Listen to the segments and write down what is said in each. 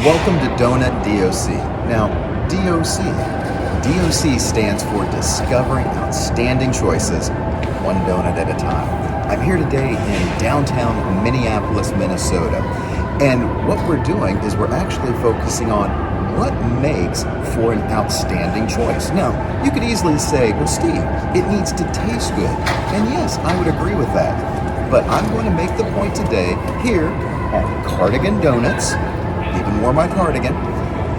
Welcome to Donut DOC. Now, DOC stands for Discovering Outstanding Choices, one donut at a time. I'm here today in downtown Minneapolis, Minnesota, and what we're doing is we're actually focusing on what makes for an outstanding choice. Now, you could easily say, well, Steve, it needs to taste good. And yes, I would agree with that. But I'm going to make the point today here at Cardigan Donuts, even more my cardigan,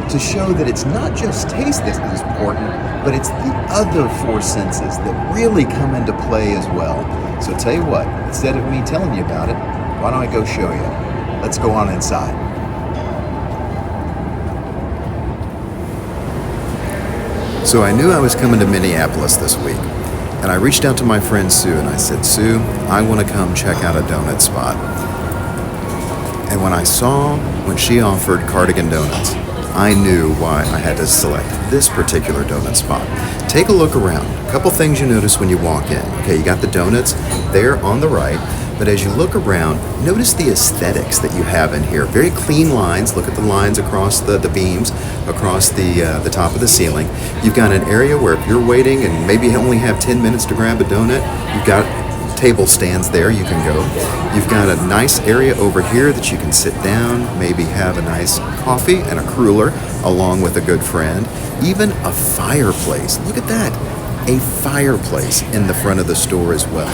to show that it's not just taste that is important, but it's the other four senses that really come into play as well. So tell you what, instead of me telling you about it, why don't I go show you? Let's go on inside. So I knew I was coming to Minneapolis this week, and I reached out to my friend Sue and I said, Sue, I want to come check out a donut spot. And when she offered Cardigan Donuts, I knew why I had to select this particular donut spot. Take a look around. A couple things you notice when you walk in. Okay, you got the donuts there on the right, but as you look around, notice the aesthetics that you have in here. Very clean lines. Look at the lines across the beams, across the top of the ceiling. You've got an area where if you're waiting and maybe you only have 10 minutes to grab a donut, you've got table stands there you can go. You've got a nice area over here that you can sit down, maybe have a nice coffee and a cruller along with a good friend. Even a fireplace. Look at that. A fireplace in the front of the store as well.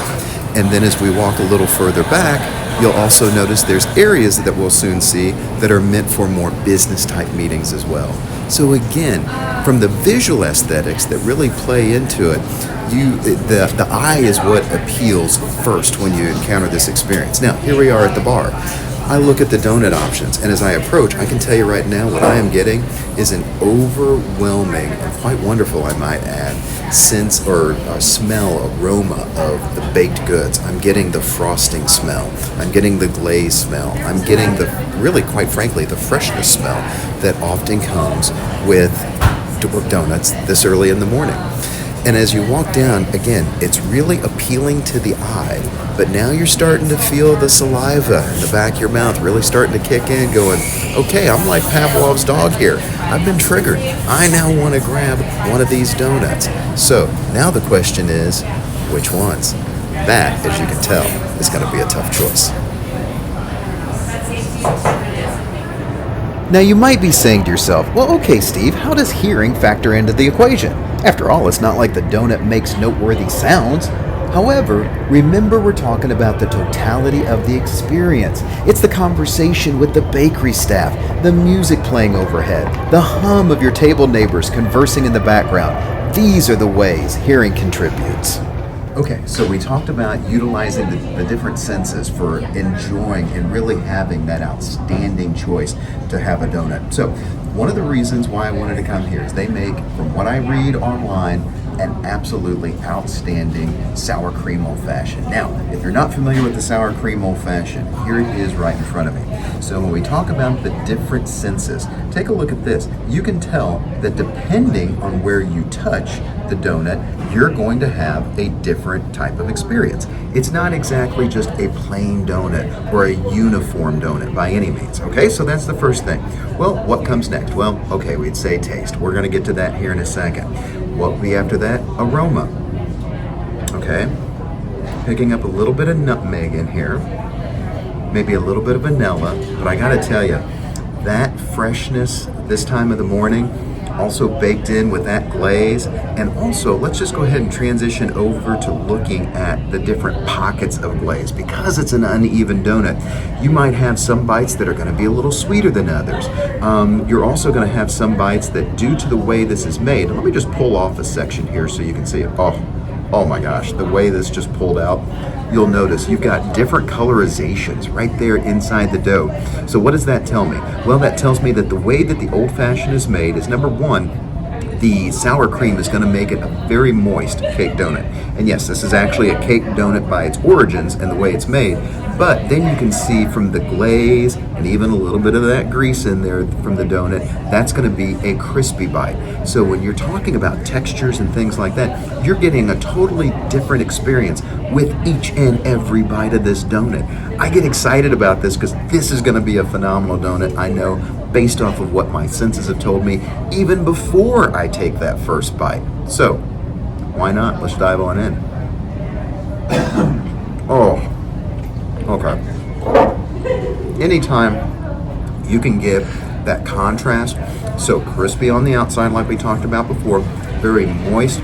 And then as we walk a little further back, you'll also notice there's areas that we'll soon see that are meant for more business type meetings as well. So again, from the visual aesthetics that really play into it, the eye is what appeals first when you encounter this experience. Now, here we are at the bar. I look at the donut options, and as I approach, I can tell you right now what I am getting is an overwhelming and quite wonderful, I might add, smell, aroma of the baked goods. I'm getting the frosting smell. I'm getting the glaze smell. I'm getting really, quite frankly, the freshness smell that often comes with donuts this early in the morning. And as you walk down, again, it's really appealing to the eye, but now you're starting to feel the saliva in the back of your mouth really starting to kick in, going, okay, I'm like Pavlov's dog here. I've been triggered. I now want to grab one of these donuts. So now the question is, which ones? That, as you can tell, is going to be a tough choice. Now you might be saying to yourself, well, okay, Steve, how does hearing factor into the equation? After all, it's not like the donut makes noteworthy sounds. However, remember we're talking about the totality of the experience. It's the conversation with the bakery staff, the music playing overhead, the hum of your table neighbors conversing in the background. These are the ways hearing contributes. Okay, so we talked about utilizing the different senses for enjoying and really having that outstanding choice to have a donut. So one of the reasons why I wanted to come here is they make, from what I read online, an absolutely outstanding sour cream old fashioned. Now, if you're not familiar with the sour cream old fashioned, here it is right in front of me. So when we talk about the different senses, take a look at this. You can tell that depending on where you touch the donut, you're going to have a different type of experience. It's not exactly just a plain donut or a uniform donut by any means, okay? So that's the first thing. Well, what comes next? Well, okay, we'd say taste. We're gonna get to that here in a second. What will be after that? Aroma, okay? Picking up a little bit of nutmeg in here, maybe a little bit of vanilla, but I gotta tell you, that freshness this time of the morning, also baked in with that glaze. And also, let's just go ahead and transition over to looking at the different pockets of glaze. Because it's an uneven donut, you might have some bites that are going to be a little sweeter than others. You're also going to have some bites that, due to the way this is made, let me just pull off a section here so you can see it. Oh my gosh, the way this just pulled out, you'll notice you've got different colorizations right there inside the dough. So what does that tell me? Well, that tells me that the way that the old-fashioned is made is, number one, the sour cream is going to make it a very moist cake donut. And yes, this is actually a cake donut by its origins and the way it's made, but then you can see from the glaze and even a little bit of that grease in there from the donut, that's going to be a crispy bite. So when you're talking about textures and things like that, you're getting a totally different experience with each and every bite of this donut. I get excited about this because this is going to be a phenomenal donut. I know based off of what my senses have told me, even before I take that first bite. So, why not? Let's dive on in. Oh, okay. Anytime you can get that contrast, so crispy on the outside like we talked about before, very moist,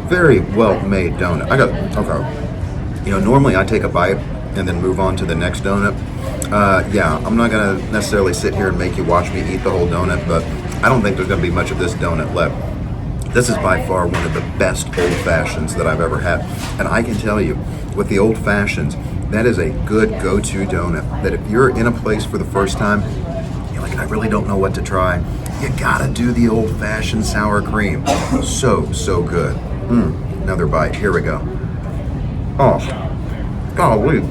very well-made donut. Okay. Normally I take a bite and then move on to the next donut. I'm not gonna necessarily sit here and make you watch me eat the whole donut, but I don't think there's gonna be much of this donut left. This is by far one of the best old fashions that I've ever had. And I can tell you, with the old fashions, that is a good go-to donut. That if you're in a place for the first time, you're like, I really don't know what to try, you gotta do the old fashioned sour cream. So good. Another bite, here we go. Oh, golly.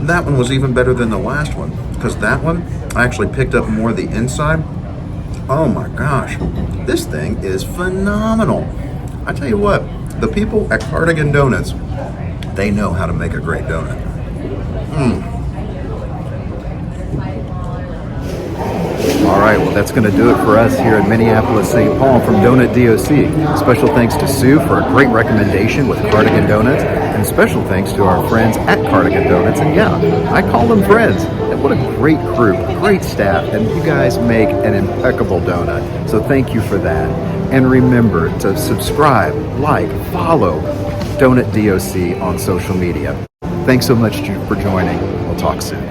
That one was even better than the last one, because that one, I actually picked up more of the inside. Oh my gosh, this thing is phenomenal. I tell you what, the people at Cardigan Donuts, they know how to make a great donut. All right, well, that's going to do it for us here in Minneapolis, St. Paul from Donut DOC. Special thanks to Sue for a great recommendation with Cardigan Donuts, and special thanks to our friends at Cardigan Donuts. And yeah, I call them friends. And what a great group, great staff, and you guys make an impeccable donut. So thank you for that. And remember to subscribe, like, follow Donut DOC on social media. Thanks so much for joining. We'll talk soon.